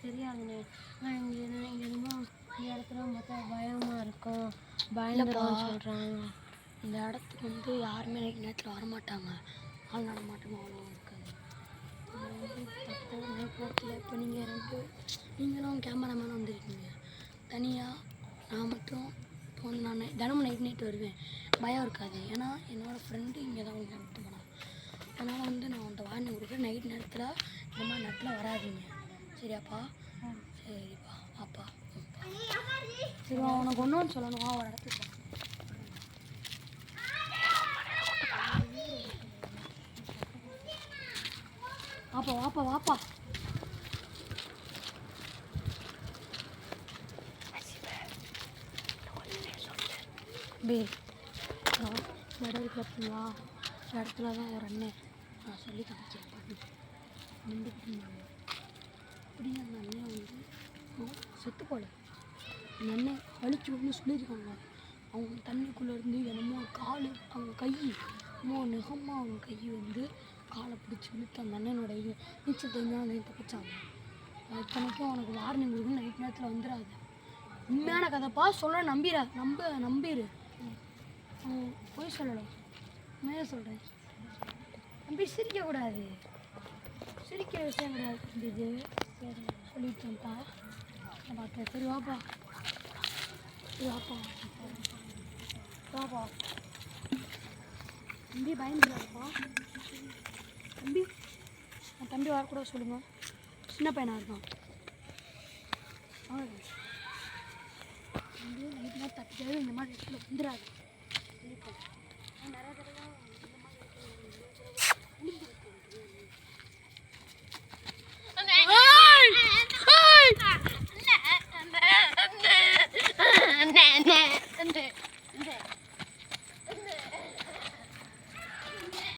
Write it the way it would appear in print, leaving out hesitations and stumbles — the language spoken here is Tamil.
தெரியாதுண்ணே. ஆனால் இங்கே என்னமோ இந்த இடத்துல மொத்தம் பயமாக இருக்கும், பயந்துடும் சொல்கிறாங்க. இந்த இடத்துக்கு வந்து யாருமே நைட் நேரத்தில் வரமாட்டாங்க, ஆள் நடமாட்டமாக அவ்வளோ இருக்காது. அது வந்து நைட் நேரத்தில் இப்போ நீங்களும் கேமராமேனும் வந்துருக்கீங்க தனியாக, நான் மட்டும் இப்போ வந்து நான் தினமும் நைட் வருவேன், பயம் இருக்காது. ஏன்னா என்னோடய ஃப்ரெண்டு இங்கே தான் வந்து விட்டு போனான். அதனால் வந்து நான் அந்த வார்னிங் கொடுக்குறேன், நைட் நேரத்தில் இந்த மாதிரி நேரத்தில் வராதிங்க, சரியாப்பா? சரிப்பா, வாப்பா. சரி, உனக்கு ஒன்றும் சொல்லணும், ஒரு இடத்துக்கு வாப்பா வாப்பா வாப்பா. இடம் இருக்கு பார்த்தீங்களா, இடத்துல தான் ஒரு அண்ணன் நான் சொல்லி காமிச்சேன் பாட்டு நின்றுக்கிட்டு இருந்தாங்க. அப்படி அந்த அண்ணன் வந்து செத்து போல, அந்த அண்ணன் அழிச்சு ஒன்று சொல்லியிருக்காங்க. அவங்க தண்ணிக்குள்ளே இருந்து என்னமோ கால், அவங்க கை என்னமோ நெகமாக அவங்க கை வந்து காலை பிடிச்சி இழுத்து அந்த அண்ணனோட இது நீச்சல் தெரிஞ்சால் அந்த தப்பிச்சாங்க. இத்தனைக்கும் அவனுக்கு வார்னிங் கொடுக்குன்னு நைட் நேரத்தில் வந்துடாது. உண்மையான கதைப்பா சொல்ல நம்பிடு. போய் சொல்லலாம், உண்மையாக சொல்கிறேன். நம்பி சிரிக்கக்கூடாது, சிரிக்கிற விஷயம் கிடையாது இது. சரி சொல்லிட்டேன்ப்பா, நான் பார்த்தேன். சரி வாப்பா, வாப்பா வாப்பா. தம்பி பயந்துடாப்பா, தம்பி என் தம்பி வரக்கூட சொல்லுங்கள், சின்ன பையனாக இருக்கான். வந்து நைட் நேரம் தப்பிச்சாலும் இந்த மாதிரி இடத்துல வந்துடாது. நிறைய தடவை இந்த மாதிரி